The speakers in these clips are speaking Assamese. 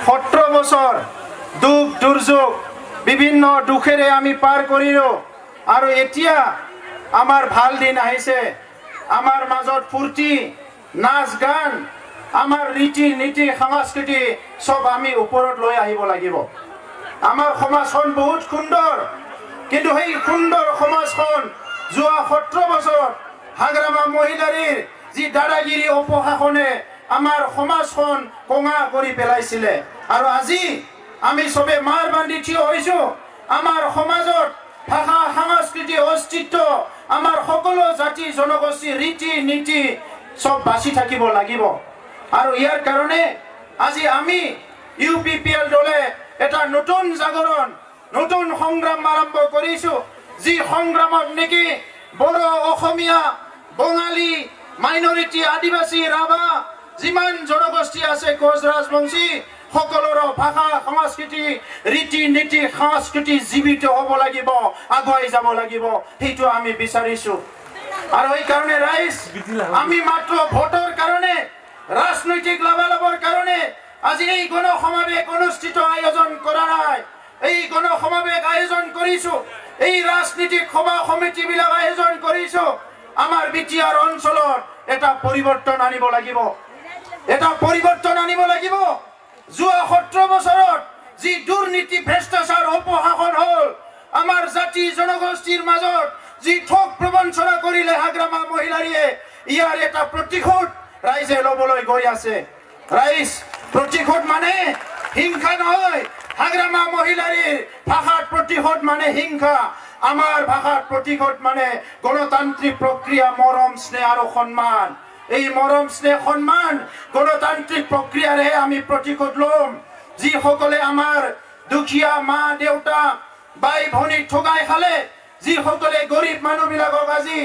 17 বছৰ দুখ দুৰ্যোগ বিভিন্ন দুখেৰে আমি পাৰ কৰিলো আৰু এতিয়া আমাৰ ভাল দিন আহিছে আমাৰ মাজত ফূৰ্তি নাচ গান আমাৰ ৰীতি নীতি সংস্কৃতি সব আমি ওপৰত লৈ আহিব লাগিব আমাৰ সমাজখন বহুত সুন্দৰ কিন্তু সেই সুন্দৰ সমাজখন যোৱা 17 বছৰ হাগ্ৰামা মহিলাৰীৰ যি দাদাগিৰি অপশাসনে আমাৰ সমাজখন কঙা কৰি পেলাইছিলে আৰু আজি আমি সবে মাৰ বান্ধি থিয় হৈছো আমাৰ সমাজত ভাষা সংস্কৃতি অস্তিত্ব আমাৰ সকলো জাতি জনগোষ্ঠী ৰীতি নীতি সব বাঁচি থাকিব লাগিব আৰু ইয়াৰ কাৰণে আজি আমি UPPL দলে এটা নতুন জাগৰণ নতুন সংগ্ৰাম আৰম্ভ কৰিছো যি সংগ্ৰামত নেকি বড়ো অসমীয়া বঙালী মাইনৰিটি আদিবাসী ৰাভা যিমান জনগোষ্ঠী আছে কোচ ৰাজবংশী সকলোৰে ভাষা সংস্কৃতি ৰীতি নীতি সংস্কৃতি জীৱিত হ'ব লাগিব আগুৱাই যাব লাগিব সেইটো আমি বিচাৰিছো আৰু এই কাৰণে ৰাইজ আমি মাত্ৰ ভোটৰ কাৰণে ৰাজনৈতিক লাভালাভৰ কাৰণে আজি এই গণ সমাবেশ অনুষ্ঠিত আয়োজন কৰা নাই এই গণ সমাবেশ আয়োজন কৰিছো এই ৰাজনৈতিক সভা সমিতি বিলাক আয়োজন কৰিছো আমাৰ BTR অঞ্চলত এটা পৰিৱৰ্তন আনিব লাগিব এটা পৰিৱৰ্তন আনিব লাগিব যোৱা 17 বছৰত যি দুৰ্নীতি ভ্ৰষ্টাচাৰ অপশাসন হল আমাৰ জাতি জনগোষ্ঠীৰ মাজত যি ঠগ প্ৰবঞ্চনা কৰিলে হাগ্ৰামা মহিলাৰীয়ে ইয়াৰ এটা প্ৰতিশোধ ৰাইজে লবলৈ গৈ আছে ৰাইজ প্ৰতিশোধ মানে হিংসা নহয় হাগ্ৰামা মহিলাৰীৰ ভাষাত প্ৰতিশোধ মানে হিংসা আমাৰ ভাষাত প্ৰতিশোধ মানে গণতান্ত্ৰিক প্ৰক্ৰিয়া মৰম স্নেহ আৰু সন্মান এই মৰম স্নেহ সন্মান গণতান্ত্ৰিক প্ৰক্ৰিয়াৰে আমি প্ৰতিশোধ লম যিসকলে আমাৰ দুখীয়া মা দেউতা বাই ভনীক ঠগাই খালে যিসকলে গৰীব মানুহবিলাকক আজি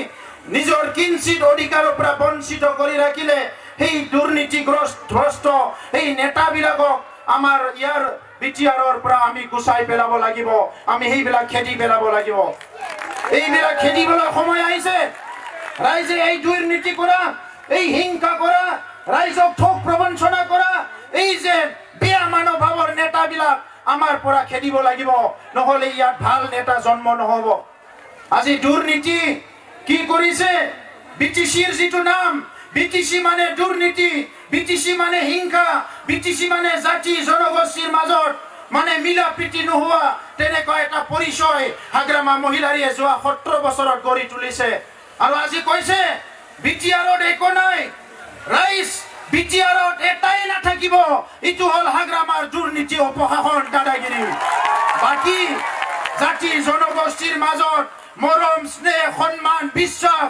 নিজৰ কিঞ্চিত অধিকাৰৰ পৰা বঞ্চিত কৰি ৰাখিলে সেই দুৰ্নীতিগ্ৰস্ত এই নেতাবিলাকক আমাৰ ইয়াৰ BTRৰ পৰা আমি গুচাই পেলাব লাগিব আমি সেইবিলাক খেদি পেলাব লাগিব এইবিলাক খেদিবলৈ সময় আহিছে ৰাইজে এই দুৰ্নীতি কৰা এই হিংসা কৰা ৰাইজক ঠগ প্ৰবঞ্চনা কৰা এই যে বেয়া মনোভাৱৰ নেতাবিলাক আমাৰ পৰা খেদিব লাগিব নহলে ইয়াত ভাল নেতা জন্ম নহব আজি দুৰ্নীতি কি কৰিছে BTCৰ যিটো নাম BTC মানে দুৰ্নীতি BTC মানে হিংসা BTC মানে জাতি জনগোষ্ঠীৰ মাজত মানে মিলা প্ৰীতি নোহোৱা তেনেকুৱা এটা পৰিচয় হাগ্ৰামা মহিলাৰীয়ে যোৱা 17 বছৰত গঢ়ি তুলিছে আৰু আজি কৈছে BTRত একো নাই ৰাইজ BTRত এটাই নাথাকিব ইটো হল হাগ্ৰামাৰ দুৰ্নীতি অপশাসন দাদাগিৰি বাকি জাতি জনগোষ্ঠীৰ মাজত মৰম স্নেহ সন্মান বিশ্বাস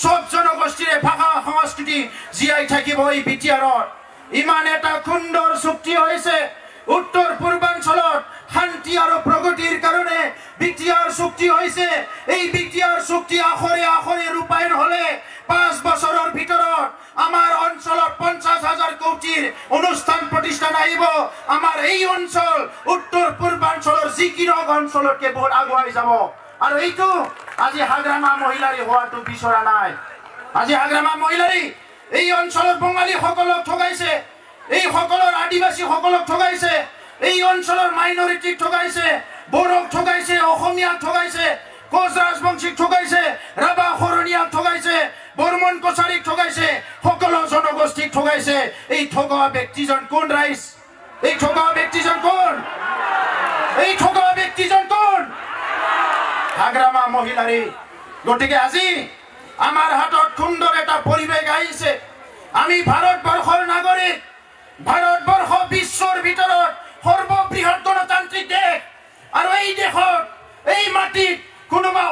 সব জনগোষ্ঠীৰে ভাষা সংস্কৃতি জীয়াই থাকিব এই BTRত ইমান এটা সুন্দৰ চুক্তি হৈছে উত্তৰ পূৰ্বাঞ্চলত শান্তি আৰু প্ৰগতিৰ কাৰণে BTR চুক্তি হৈছে এই BTR চুক্তি আখৰে আখৰে ৰূপায়ণ হলে 5 বছৰৰ ভিতৰত আমাৰ অঞ্চলত 50,000 কোটিৰ অনুষ্ঠান প্ৰতিষ্ঠান আহিব আমাৰ এই অঞ্চল উত্তৰ পূৰ্বাঞ্চলৰ যিকোনো অঞ্চলতকে বহুত আগুৱাই যাব আৰু এইটো আজি হাগ্ৰামা মহিলাৰী হোৱাটো বিচৰা নাই আজি হাগ্ৰামা মহিলাৰী এই অঞ্চলৰ বঙালী সকলক ঠগাইছে এই সকলৰ আদিবাসী সকলক ঠগাইছে এই অঞ্চলৰ মাইনৰিটিক ঠগাইছে বড়োক ঠগাইছে অসমীয়াক ঠগাইছে কোচ ৰাজবংশীক ঠগাইছে ৰাভা খৰণীয়াক ঠগাইছে বৰ্মন কছাৰীক ঠগাইছে সকলো জনগোষ্ঠীক ঠগাইছে এই ঠগোৱা ব্যক্তিজন কোন ৰাইজ এই ঠগোৱা ব্যক্তিজন কোন এই ঠগোৱা ব্যক্তিজন কোন হাগ্ৰামা মহিলাৰী গতিকে আজি আমাৰ হাতত সুন্দৰ এটা পৰিৱেশ আহিছে আমি ভাৰতবৰ্ষৰ নাগৰিক ভাৰতবৰ্ষ বিশ্বৰ ভিতৰত সৰ্ববৃহৎ গণতান্ত্ৰিক দেশ আৰু এই দেশত এই মাটিত কোনোবা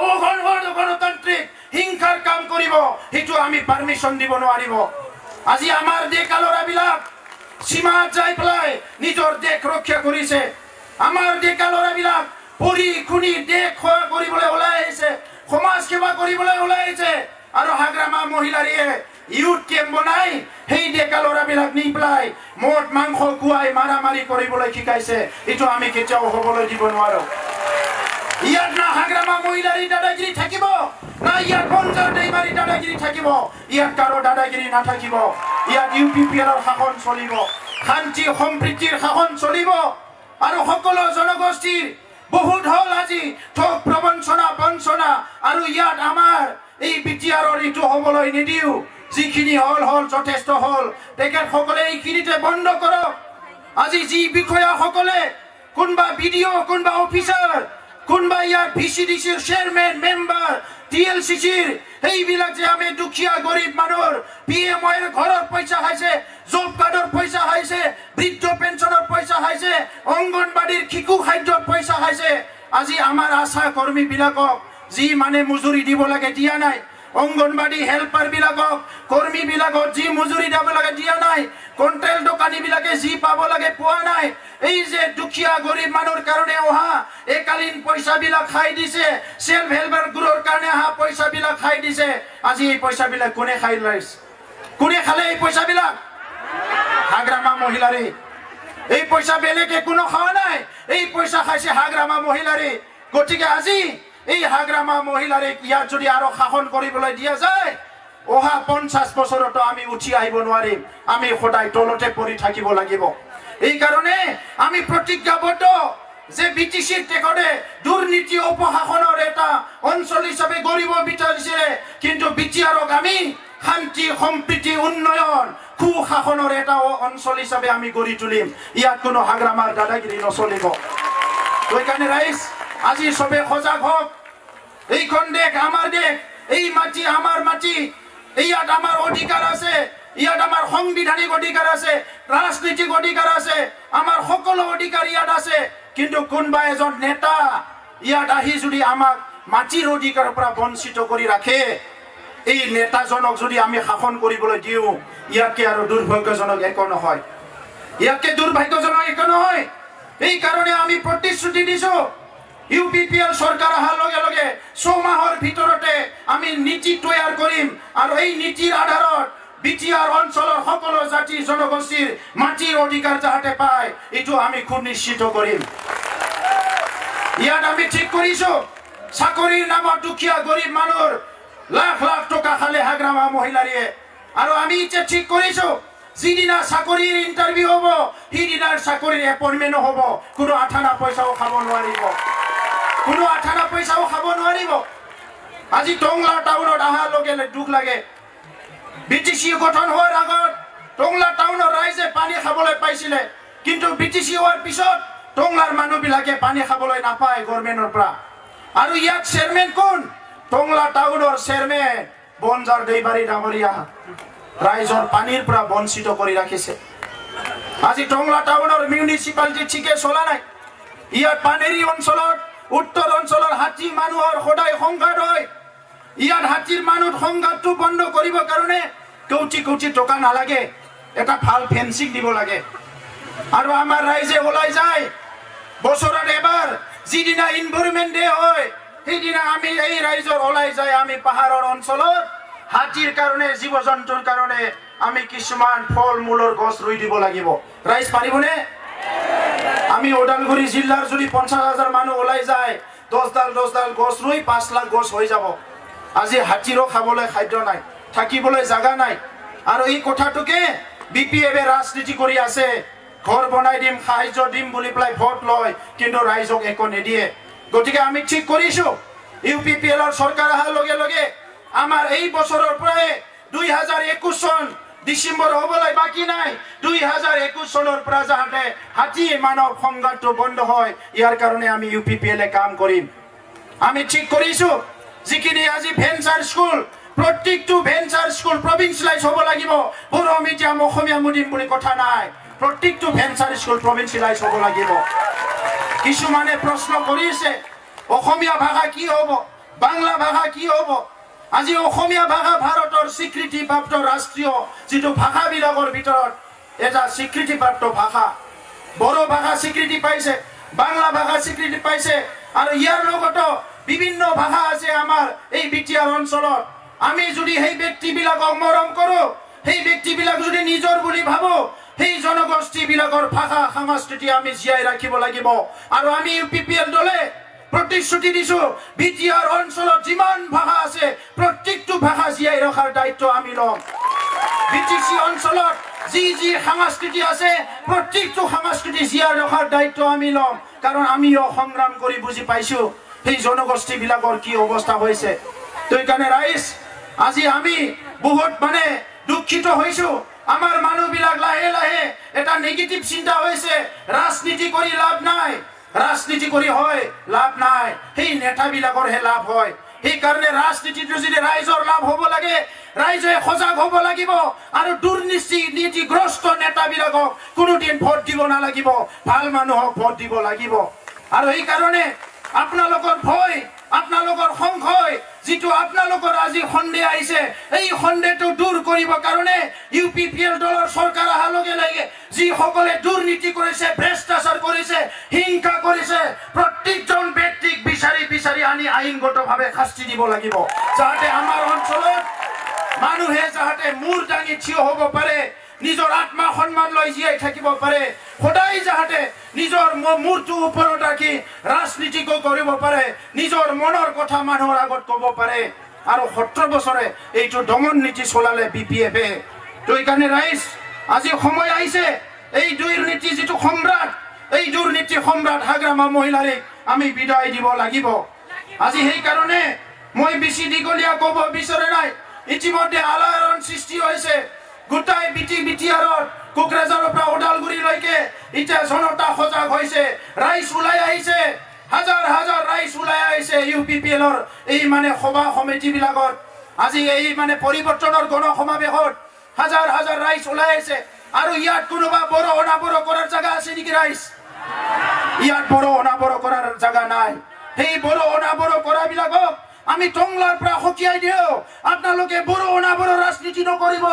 গণতান্ত্ৰিক হিংসাৰ কাম কৰিব সেইটো আমি পাৰমিশন দিব নোৱাৰিব আজি আমাৰ ডেকা ল'ৰাবিলাক সীমাত যাই পেলাই নিজৰ দেশ ৰক্ষা কৰিছে আমাৰ ডেকা ল'ৰাবিলাক পঢ়ি শুনি দেশ সেৱা কৰিবলৈ ওলাই আহিছে সমাজ সেৱা কৰিবলৈ ওলাই আহিছে আৰু হাগ্ৰামা মহিলাৰীয়ে ইউথ কেম্প বনাই সেই ডেকা ল'ৰাবিলাক নি পেলাই মদ মাংস খুৱাই মাৰামাৰি কৰিবলৈ শিকাইছে এইটো আমি কেতিয়াও হ'বলৈ দিব নোৱাৰো ইয়াত না হাগ্ৰামা মহিলাৰী দাদাগিৰি থাকিব না ইয়াত বঞ্জাৰ দেইমাৰী দাদাগিৰি থাকিব ইয়াত কাৰো দাদাগিৰি নাথাকিব ইয়াত UPPLৰ শাসন চলিব শান্তি সম্প্ৰীতিৰ শাসন চলিব আৰু সকলো জনগোষ্ঠীৰ বহুত হল আজি ঠগ প্ৰবঞ্চনা বঞ্চনা আৰু ইয়াত আমাৰ এই বিটিআৰৰ ইটো হ'বলৈ নিদিও যিখিনি হল যথেষ্ট হল তেখেতসকলে এইখিনিতে বন্ধ কৰক আজি যি বিষয়াসকলে কোনবা বিডিও কোনবা অফিচাৰ কোনবা ইয়াৰ ভিচিডিচিৰ চেয়াৰমেন মেম্বাৰ টিএলচিচিৰ এইবিলাক যে আমি দুখীয়া গৰীব মানুহৰ পিএমআইৰ ঘৰৰ পইচা খাইছে জব কাৰ্ডৰ পইচা খাইছে বৃদ্ধ পেঞ্চনৰ পইচা খাইছে অংগনবাড়ীৰ শিশু খাদ্যৰ পইচা খাইছে আজি আমাৰ আশা কৰ্মী বিলাকক যি মানে মজুৰি দিব লাগে দিয়া নাই অংগনবাড়ী হেল্পাৰ বিলাকক কৰ্মী বিলাকক যি মজুৰি দিব লাগে দিয়া নাই কন্ট্ৰেল দোকানী বিলাকে যি পাব লাগে পোৱা নাই এই যে দুখীয়া গৰীব মানুহৰ কাৰণে অহা একালীন পইচা বিলাক খাই দিছে সেলফ হেল্পাৰ গ্ৰুপৰ কাৰণে অহা পইচা বিলাক খাই দিছে আজি এই পইচা বিলাক কোনে খাই লাইছে কোনে খালে এই পইচা বিলাক হাগ্ৰামা মহিলাৰে এই পইচা বেলেগে কোনো খাওয়া নাই এই পইচা খাইছে হাগ্ৰামা মহিলাৰে গতিকে আজি এই হাগ্ৰামা মহিলাৰে ইয়াত যদি আৰু শাসন কৰিবলৈ দিয়া যায় অহা 50 বছৰতো আমি উঠি আহিব নোৱাৰিম আমি সদায় তলতে পৰি থাকিব লাগিব এই কাৰণে আমি প্ৰতিজ্ঞাবদ্ধ যে বিটিচিৰ টেকৰে দুৰ্নীতি অপশাসনৰ এটা অঞ্চল হিচাপে গঢ়িব বিচাৰিছে কিন্তু বিটিআৰক আমি শান্তি সম্প্ৰীতি উন্নয়ন সুশাসনৰ এটা অঞ্চল হিচাপে আমি গঢ়ি তুলিম ইয়াত কোনো হাগ্ৰামাৰ দাদাগিৰি নচলিব সেইকাৰণে ৰাইজ আজি সবে সজাগ হওক এইখন দেশ আমাৰ দেশ এই মাটি আমাৰ মাটি ইয়াত আমাৰ অধিকাৰ আছে ইয়াত আমাৰ সাংবিধানিক অধিকাৰ আছে ৰাজনৈতিক অধিকাৰ আছে আমাৰ সকলো অধিকাৰ ইয়াত আছে কিন্তু কোনবা এজন নেতা ইয়াত আহি যদি আমাক মাটিৰ অধিকাৰৰ পৰা বঞ্চিত কৰি ৰাখে এই নেতাজনক যদি আমি শাসন কৰিবলৈ দিও ইয়াকে আৰু দুৰ্ভাগ্যজনক একো নহয় ইয়াকে দুৰ্ভাগ্যজনক একো নহয় এই কাৰণে আমি প্ৰতিশ্ৰুতি দিছো UPPL সৰকাৰ আহাৰ লগে লগে 6 মাহৰ ভিতৰতে আমি নীতি তৈয়াৰ কৰিম আৰু এই নীতিৰ আধাৰত বিটিআৰ অঞ্চলৰ সকলো জাতি জনগোষ্ঠীৰ মাটিৰ অধিকাৰ যাতে পায় এটো আমি খুব নিশ্চিত কৰিম ইয়াত আমি ঠিক কৰিছো চাকৰিৰ নামত দুখীয়া গৰীব মানুহৰ লাখ লাখ টকা খালে হাগ্ৰামা মহিলাৰে আৰু আমি ইচ্ছা ঠিক কৰিছো যিদিনা চাকৰিৰ ইন্টাৰভিউ হ'ব সেইদিনাৰ চাকৰিৰ এপইন্টমেন্ট হ'ব কোনো আঠানা পইচাও খাব নোৱাৰিব কোনো আঠানা পইচাও খাব নোৱাৰিব আজি টংলা টাউনত আহা লগে দুখ লাগে বিটিসি গঠন হোৱাৰ আগত টংলা টাউনৰ ৰাইজে পানী খাবলৈ পাইছিলে কিন্তু বিটিসি হোৱাৰ পিছত টংলাৰ মানুহবিলাকে পানী খাবলৈ নাপায় গভৰ্ণমেন্টৰ পৰা আৰু ইয়াত চেয়াৰমেন কোন টংলা টাউনৰ চেয়াৰমেন বনজাৰ দেইবাৰী ডাঙৰীয়া ৰাইজৰ পানীৰ পৰা বঞ্চিত কৰি ৰাখিছে আজি টংলা টাউনৰ মিউনিচিপালিটি ঠিকে চলা নাই ইয়াত পানেৰী অঞ্চলত উত্তৰ অঞ্চলৰ হাতী মানুহৰ সদায় সংঘাত হয় ইয়াত হাতীৰ মানুহ সংঘাতটো বন্ধ কৰিব কাৰণে কোটি কোটি টকা নালাগে এটা ভাল ফেন্সিং দিব লাগে আৰু আমাৰ ৰাইজে ওলাই যায় বছৰত এবাৰ যিদিনা এনভাইৰনমেন্ট ডে হয় সেইদিনা আমি এই ৰাইজৰ ওলাই যায় আমি পাহাৰৰ অঞ্চলত হাতীৰ কাৰণে জীৱ জন্তুৰ কাৰণে আমি কিছুমান ফল মূলৰ গছ ৰুই দিব লাগিব ৰাইজ পাৰিবনে আমি ওদালগুৰি জিলাৰ যদি 50,000 মানুহ ওলাই যায় 10 ডাল গছ ৰুই 5 লাখ গছ হৈ যাব আজি হাতীৰো খাবলৈ খাদ্য নাই থাকিবলৈ জাগা নাই আৰু এই কথাটোকে বিপিএফে ৰাজনীতি কৰি আছে ঘৰ বনাই দিম সাহায্য দিম বুলি প্লাই ভোট লয় কিন্তু ৰাইজক একো নিদিয়ে গতিকে আমি ঠিক কৰিছো UPPL সৰকাৰ আহাৰ লগে লগে আমাৰ এই বছৰৰ পৰাই 2021 চন ডিসেম্বৰ হ'বলৈ বাকি নাই 2021 চনৰ পৰা যাতে হাতী মানৱ সংঘাতটো বন্ধ হয় ইয়াৰ কাৰণে আমি UPPL কাম কৰিম আমি ঠিক কৰিছো যিখিনি আজি ভেঞ্চাৰ স্কুল প্ৰত্যেকটো ভেঞ্চাৰ স্কুল প্ৰভিন্সিয়ালাইজ হ'ব লাগিব বড়ো মিডিয়াম অসমীয়া মিডিয়াম বুলি কথা নাই প্ৰত্যেকটো ভেঞ্চাৰ স্কুল প্ৰভিন্সিয়ালাইজ হ'ব লাগিব কিছুমানে প্ৰশ্ন কৰিছে অসমীয়া ভাষা কি হ'ব বাংলা ভাষা কি হ'ব আজি অসমীয়া ভাষা ভাৰতৰ স্বীকৃতিপ্ৰাপ্ত ৰাষ্ট্ৰীয় যেটো ভাষা বিলাকৰ ভিতৰত এটা স্বীকৃতিপ্ৰাপ্ত ভাষা বড়ো ভাষা স্বীকৃতি পাইছে বাংলা ভাষা স্বীকৃতি পাইছে আৰু ইয়াৰ লগতে বিভিন্ন ভাষা আছে আমাৰ এই বিটিআৰ অঞ্চলত আমি যদি সেই ব্যক্তিবিলাকক মৰম কৰো সেই ব্যক্তিবিলাক যদি নিজৰ বুলি ভাবো সেই জনগোষ্ঠী বিলাকৰ ভাষা সংস্কৃতি আমি জীয়াই ৰাখিব লাগিব আৰু আমি UPPL দলে প্ৰতিশ্ৰুতি দিছো বিটিআৰ অঞ্চলত যিমান ভাষা আছে প্ৰত্যেকটো ভাষা জীয়াই ৰখাৰ দায়িত্ব আমি লম বিটিসি অঞ্চলত যি সংস্কৃতি আছে প্ৰত্যেকটো সংস্কৃতি জীয়াই ৰখাৰ দায়িত্ব আমি ল'ম কাৰণ আমিও সংগ্ৰাম কৰি বুজি পাইছো সেই জনগোষ্ঠী বিলাকৰ কি অৱস্থা হৈছে তো এইকাৰণে ৰাইজ আজি আমি বহুত মানে দুঃখিত হৈছো আমাৰ মানুহবিলাক লাহে লাহে এটা নেগেটিভ চিন্তা হৈছে ৰাজনীতি কৰি লাভ নাই ৰাজনীতি কৰি হয় লাভ নাই সেই নেতাবিলাকৰহে লাভ হয় সেইকাৰণে ৰাজনীতিটো যদি ৰাইজৰ লাভ হ'ব লাগে ৰাইজে সজাগ হ'ব লাগিব আৰু দুৰ্নীতিগ্ৰস্ত নেতাবিলাকক কোনোদিন ভোট দিব নালাগিব ভাল মানুহক ভোট দিব লাগিব আৰু সেইকাৰণে আপোনালোকৰ ভয় আপোনালোকৰ সংশয় যিটো আপোনালোকৰ আজি সন্দেহ আহিছে এই সন্দেহটো দূৰ কৰিব কাৰণে UPPL দলৰ চৰকাৰ অহাৰ লগে লগে যিসকলে দুৰ্নীতি কৰিছে ভ্ৰষ্টাচাৰ কৰিছে হিংসা কৰিছে প্ৰত্যেকজন ব্যক্তিক বিচাৰি আনি আইনগতভাৱে শাস্তি দিব লাগিব যাতে আমাৰ অঞ্চলত মানুহে যাতে মূৰ দাঙি থিয় হ'ব পাৰে নিজৰ আত্মা সন্মান লৈ জীয়াই থাকিব পাৰে সদায় যাতে নিজৰ মূৰটো ওপৰত ৰাখি ৰাজনীতি কৰিব পাৰে নিজৰ মনৰ কথা মানুহৰ আগত ক'ব পাৰে আৰু 17 বছৰে এইটো দমন নীতি চলালে BPF-এ তো এইকাৰণে ৰাইজ আজি সময় আহিছে এই দুৰ্নীতি যিটো সম্ৰাট এই দুৰ্নীতি সম্ৰাট হাগ্ৰামা মহিলাৰে আমি বিদায় দিব লাগিব আজি সেইকাৰণে মই বেছি দীঘলীয়া ক'ব বিচৰা নাই ইতিমধ্যে আলোড়ন সৃষ্টি হৈছে গোটাই BTR কোকৰাঝাৰৰ পৰা ওদালগুৰিলৈকে এতিয়া জনতা সজাগ হৈছে ৰাইজ ওলাই আহিছে হাজাৰ হাজাৰ ৰাইজ ওলাই আহিছে UPPL-ৰ এই মানে সভা সমিতি বিলাকত আজি এই মানে পৰিৱৰ্তনৰ গণ সমাৱেশত হাজাৰ হাজাৰ ৰাইজ ওলাই আহিছে আৰু ইয়াত কোনোবা বড় অনাবড় কৰাৰ জায়গা আছে নেকি ৰাইজ ইয়াত বড় অনাবড় কৰাৰ জায়গা নাই সেই বড় অনাবড় কৰা বিলাকক আমি টংলাৰ পৰা হকিয়াই দিও আপোনালোকে বড় অনাবড় ৰাজনীতি নকৰিব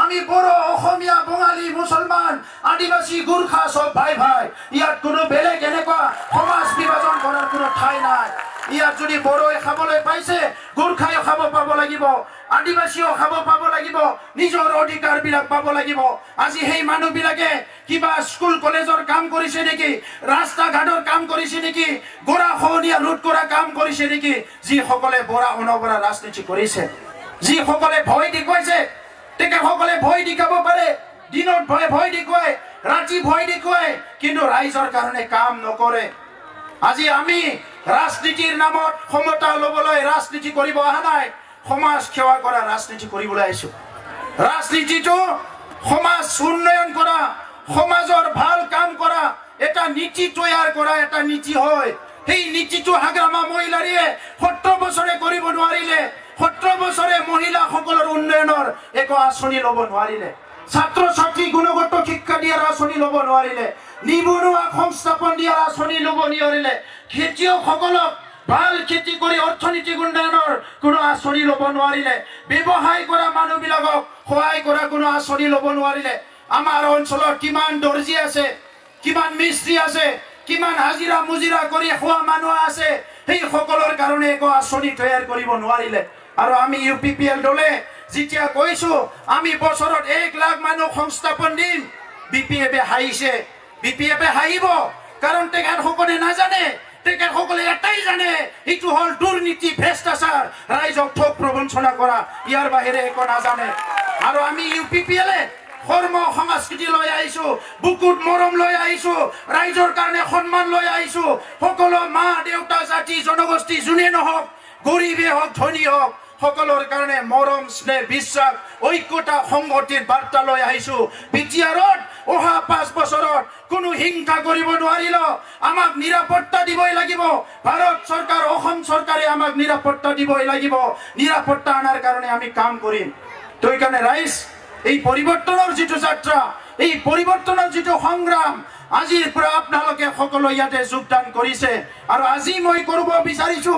আমি বড় অসমীয়া বঙালী মুছলমান আদিবাসী গুৰখা সব ভাই ইয়াত কোনো বেলেগ এনেকুৱা সমাজ বিভাজন কৰাৰ কোনো ঠাই নাই ইয়াত যদি বড়োই খাবলৈ পাইছে গুৰখায়ো খাব পাব লাগিব আদিবাসীও খাব পাব লাগিব নিজৰ অধিকাৰ বিলাক পাব লাগিব আজি সেই মানুহবিলাকে কিবা স্কুল কলেজৰ কাম কৰিছে নেকি ৰাস্তা ঘাটৰ কাম কৰিছে নেকি গোৰা খহনীয়া ৰোধ কৰা কাম কৰিছে নেকি যিসকলে বৰা অনবৰা ৰাজনীতি কৰিছে যিসকলে ভয় দেখুৱাইছে তেখেতসকলে ভয় দেখাব পাৰে দিনত ভয় দেখুৱাই ৰাতি ভয় দেখুৱাই কিন্তু ৰাইজৰ কাৰণে কাম নকৰে আজি আমি ৰাজনীতিৰ নামত ক্ষমতা ল'বলৈ ৰাজনীতি কৰিব অহা নাই সমাজ সেৱা কৰা ৰাজনীতি কৰিবলৈ আহিছো ৰাজনীতিটো সমাজ উন্নয়ন কৰা সমাজৰ ভাল কাম কৰা এটা নীতি তৈয়াৰ কৰা এটা নীতি হয় সেই নীতিটো হাগ্ৰামা মহিলাৰে 17 বছৰে কৰিব নোৱাৰিলে 17 বছৰে মহিলাসকলৰ উন্নয়নৰ এক আঁচনি ল'ব নোৱাৰিলে ছাত্ৰ ছাত্ৰী গুণগত শিক্ষা দিয়াৰ আঁচনি ল'ব নোৱাৰিলে নিবনুৱা সংস্থাপন দিয়াৰ আঁচনি ল'ব নোৱাৰিলে খেতিয়কসকলক ভাল খেতি কৰি অৰ্থনৈতিক উন্নয়নৰ কোনো আঁচনি ল'ব নোৱাৰিলে ব্যৱসায় কৰা মানুহবিলাকক সহায় কৰা কোনো আঁচনি ল'ব নোৱাৰিলে আমাৰ অঞ্চলত কিমান দৰ্জী আছে কিমান মিস্ত্ৰী আছে কিমান হাজিৰা মুজিৰা কৰি খোৱা মানুহ আছে সেই সকলৰ কাৰণে এক আঁচনি তৈয়াৰ কৰিব নোৱাৰিলে আৰু আমি UPPL দলে যেতিয়া কৈছো আমি বছৰত 1 লাখ মানুহ সংস্থাপন দিম BPF-এ হাঁহিছে BPF-এ হাঁহিব কাৰণ তেখেতসকলে নাজানে তেখেতসকলে এটাই জানে এইটো হল দুৰ্নীতি ভ্ৰষ্টাচাৰ ৰাইজক ঠগ প্ৰবঞ্চনা কৰা ইয়াৰ বাহিৰে একো নাজানে আৰু আমি UPPL-এ কৰ্ম সংস্কৃতি লৈ আহিছো বুকুত মৰম লৈ আহিছো ৰাইজৰ কাৰণে সন্মান লৈ আহিছো সকলো মা দেউতা জাতি জনগোষ্ঠী যোনে নহওক গৰীবে হওক ধনী হওক সকলৰ কাৰণে মৰম স্নেহ বিশ্বাস ঐক্যতা সংগতিৰ বাৰ্তা লৈ আহিছো BTR-ত অহা 5 বছৰত কোনো হিংসা কৰিব নোৱাৰিল আমাক নিৰাপত্তা দিবই লাগিব ভাৰত চৰকাৰ অসম চৰকাৰে আমাক নিৰাপত্তা দিবই লাগিব নিৰাপত্তা আনাৰ কাৰণে আমি কাম কৰিম তো এইকাৰণে ৰাইজ এই পৰিৱৰ্তনৰ যিটো যাত্ৰা এই পৰিৱৰ্তনৰ যিটো সংগ্ৰাম আজিৰ পৰা আপোনালোকে সকলো ইয়াতে যোগদান কৰিছে আৰু আজি মই কৰিব বিচাৰিছো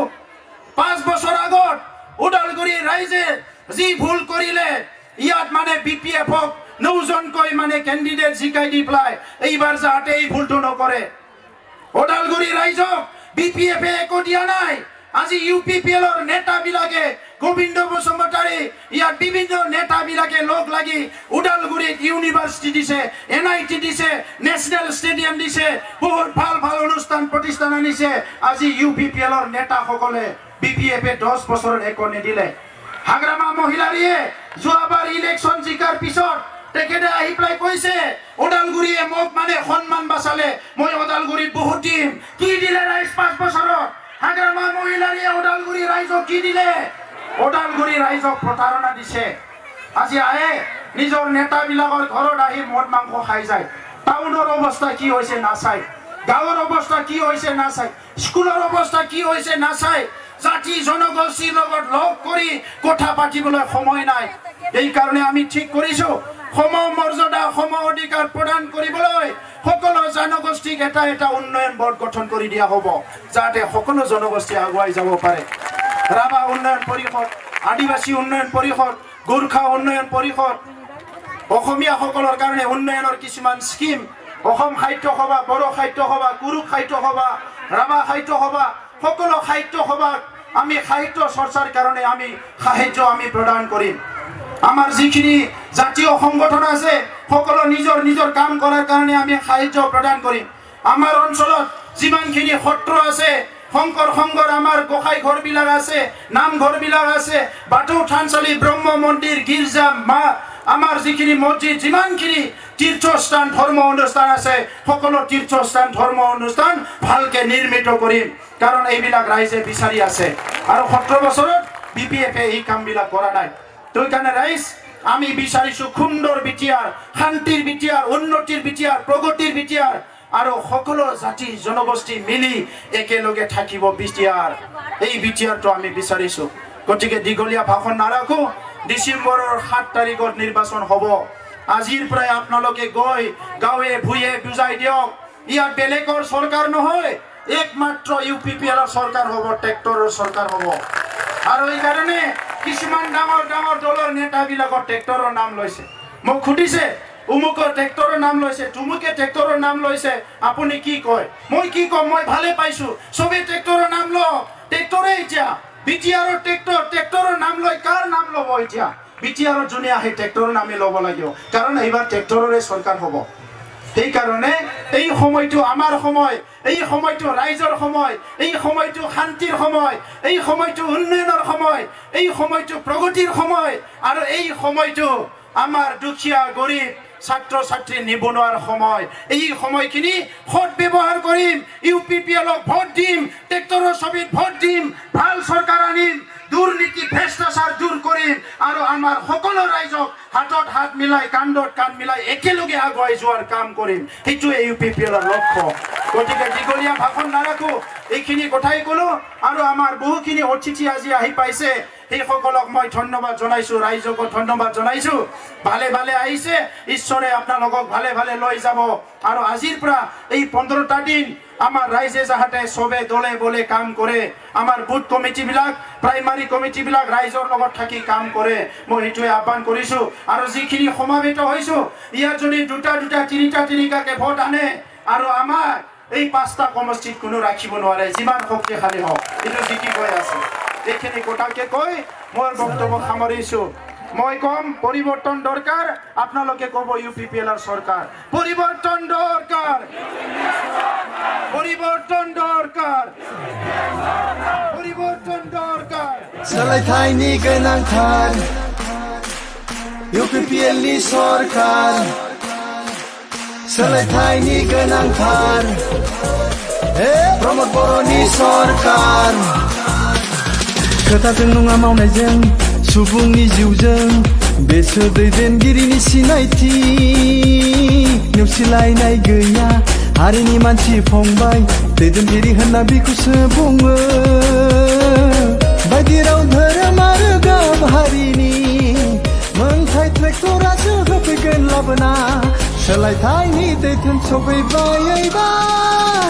5 বছৰ আগত ওদালগুৰিৰ ৰাইজে যি ভুল কৰিলে ইয়াত মানে BPF-ক 9জনকৈ মানে কেণ্ডিডেট জিকাই দি পেলাই এইবাৰ যাতে এই ভুলটো নকৰে ওদালগুৰি ৰাইজক BPF-এ একো দিয়া নাই আজি UPPL-ৰ নেতাবিলাকে গোবিন্দ বসুমতাৰী ইয়াত বিভিন্ন নেতাবিলাকে লগ লাগি ওদালগুৰিত ইউনিভাৰ্চিটি দিছে NIT দিছে নেশ্যনেল ষ্টেডিয়াম দিছে বহুত ভাল ভাল অনুষ্ঠান প্ৰতিষ্ঠান আনিছে আজি UPPL-ৰ নেতাসকলে BPF-এ 10 বছৰত একো নিদিলে হাগ্ৰামা মহিলাৰীয়ে যোৱাবাৰ ইলেকশ্যন জিকাৰ পিছত তেখেতে আহি পেলাই কৈছে ওদালগুৰিয়ে মোক মানে সন্মান বাচালে মই ওদালগুৰিত বহুত দিম কি দিলে ৰাইজ 5 বছৰত হাগ্ৰামা মহিলাৰীয়ে ওদালগুৰি ৰাইজক কি দিলে ওদালগুৰি ৰাইজক প্ৰতাৰণা দিছে আজি আহে নিজৰ নেতাবিলাকৰ ঘৰত আহি মদ মাংস খাই যায় টাউনৰ অৱস্থা কি হৈছে নাচাই গাঁৱৰ অৱস্থা কি হৈছে নাচাই স্কুলৰ অৱস্থা কি হৈছে নাচাই জাতি জনগোষ্ঠীৰ লগত লগ কৰি কথা পাতিবলৈ সময় নাই এই কাৰণে আমি ঠিক কৰিছো সম মৰ্যাদা সম অধিকাৰ প্ৰদান কৰিবলৈ সকলো জনগোষ্ঠীক এটা উন্নয়ন বোৰ্ড গঠন কৰি দিয়া হ'ব যাতে সকলো জনগোষ্ঠী আগুৱাই যাব পাৰে ৰাভা উন্নয়ন পৰিষদ আদিবাসী উন্নয়ন পৰিষদ গোৰ্খা উন্নয়ন পৰিষদ অসমীয়াসকলৰ কাৰণে উন্নয়নৰ কিছুমান স্কিম অসম সাহিত্য সভা বড়ো সাহিত্য সভা কুৰুক সাহিত্য সভা ৰাভা সাহিত্য সভা সকলো সাহিত্য সভাক আমি সাহিত্য চৰ্চাৰ কাৰণে আমি সাহায্য আমি প্ৰদান কৰিম আমাৰ যিখিনি জাতীয় সংগঠন আছে সকলো নিজৰ কাম কৰাৰ কাৰণে আমি সাহায্য প্ৰদান কৰিম আমাৰ অঞ্চলত যিমানখিনি সত্ৰ আছে শংকৰ সংঘৰ আমাৰ গোসাই ঘৰবিলাক আছে নামঘৰবিলাক আছে বাথৌ থানচালি ব্ৰহ্ম মন্দিৰ গীৰ্জা মা আমাৰ যিখিনি মছজিদ যিমানখিনি তীৰ্থস্থান ধৰ্ম অনুষ্ঠান আছে সকলো তীৰ্থস্থান ধৰ্ম অনুষ্ঠান ভালকে নিৰ্মিত কৰিম কাৰণ এইবিলাক ৰাইজে বিচাৰি আছে আৰু 17 বছৰত বিপিএফে এই কামবিলাক কৰা নাই তোৰ কাৰণে ৰাইজ আমি বিচাৰিছো সুন্দৰ বিটিআৰ শান্তিৰ বিটিআৰ উন্নতিৰ বিটিআৰ প্ৰগতিৰ বিটিআৰ আৰু সকলো জাতি জনগোষ্ঠী মিলি একেলগে থাকিব বিটিআৰ এই বিটিআৰটো আমি বিচাৰিছো গতিকে দীঘলীয়া ভাষণ নাৰাখো ডিসেম্বৰৰ 7 তাৰিখত নিৰ্বাচন হ'ব আজিৰ পৰাই আপোনালোকে গৈ গাঁৱে ভুঁয়ে বুজাই দিয়ক ইয়াত বেলেগৰ চৰকাৰ নহয় একমাত্ৰ UPPL চৰকাৰ হ'ব ট্ৰেক্টৰৰ চৰকাৰ হ'ব আৰু এই কাৰণে কিছুমান ডাঙৰ দলৰ নেতাবিলাকৰ ট্ৰেক্টৰৰ নাম লৈছে মোক খুদিছে উমুকৰ ট্ৰেক্টৰৰ নাম লৈছে তুমুকে ট্ৰেক্টৰৰ নাম লৈছে আপুনি কি কয় মই কি কম মই ভালে পাইছো সবে ট্ৰেক্টৰৰ নাম ল ট্ৰেক্টৰে এতিয়া বিটিআৰৰ ট্ৰেক্টৰৰ নাম লৈ কাৰ নাম ল'ব এতিয়া বিটিআৰৰ জুনে আহে ট্ৰেক্টৰৰ নামে ল'ব লাগিব কাৰণ এইবাৰ ট্ৰেক্টৰৰে চৰকাৰ হ'ব সেই কাৰণে এই সময়টো আমাৰ সময় এই সময়টো ৰাইজৰ সময় এই সময়টো শান্তিৰ সময় এই সময়টো উন্নয়নৰ সময় এই সময়টো প্ৰগতিৰ সময় আৰু এই সময়টো আমাৰ দুখীয়া গৰীব ছাত্ৰ ছাত্ৰী নিবনুৱাৰ সময় এই সময়খিনি সৎ ব্যৱহাৰ কৰিম UPPLক ভোট দিম ট্ৰেক্টৰৰ ছবিত ভোট দিম ভাল চৰকাৰ আনিম দুৰ্নীতি ভ্ৰষ্টাচাৰ দূৰ কৰিম আৰু আমাৰ সকলো ৰাইজক হাতত হাত মিলাই কান্ধত কান্ধ মিলাই একেলগে আগুৱাই যোৱাৰ কাম কৰিম এইটোৱে UPPLৰ লক্ষ্য গতিকে দীঘলীয়া ভাষণ নাৰাখো এইখিনি কথাই ক'লো আৰু আমাৰ বহুখিনি অতিথি আজি আহি পাইছে এই সকলক মই ধন্যবাদ জনাইছো ৰাইজক ধন্যবাদ জনাইছো ভালে ভালে আহিছে ঈশ্বৰে আপোনালোকক ভালে ভালে লৈ যাব আৰু আজিৰ পৰা এই 15টা দিন আমাৰ ৰাইজে যাহাতে সবে দলে বলে কাম কৰে আমাৰ বুথ কমিটিবিলাক প্ৰাইমাৰী কমিটিবিলাক ৰাইজৰ লগত থাকি কাম কৰে মই এইটোৱে আহ্বান কৰিছো আৰু যিখিনি সমাবেত হৈছো ইয়াৰ যদি দুটা তিনিটাকে ভোট আনে আৰু আমাৰ এই 5টা সমষ্টিত কোনো ৰাখিব নোৱাৰে যিমান শক্তিশালী হওক এইটো জিকি গৈ আছে এইখিনি কথাকে কৈ মোৰ বক্তব্য সামৰিছো মই কম পৰিৱৰ্তন দৰকাৰ আপোনালোকে ক'ব UPPLৰ চৰকাৰ পৰিৱৰ্তন দৰকাৰ পৰিৱৰ্তন দৰকাৰ পৰিৱৰ্তন দৰকাৰ सोलायथायनि गोनांथार UPPLनि सरकार सोलायथायनि गोनांथार प्रमोद बर'नि सरकार खोथाजों नङा मावनायजों सुबुंनि जिउजों बेसो दैदेनगिरिनि सिनायथि नेवसिलायनाय गैया हारिनि मानसि फंबाय दैदेनगिरि होनना बिखौसो बुङो बायदि राव धोरोम आरो गाब हारिनि मोनथाय ट्रेक्टरासो होफैगोन लाबोना सोलायथायनि दैथोन सफैबाय एबार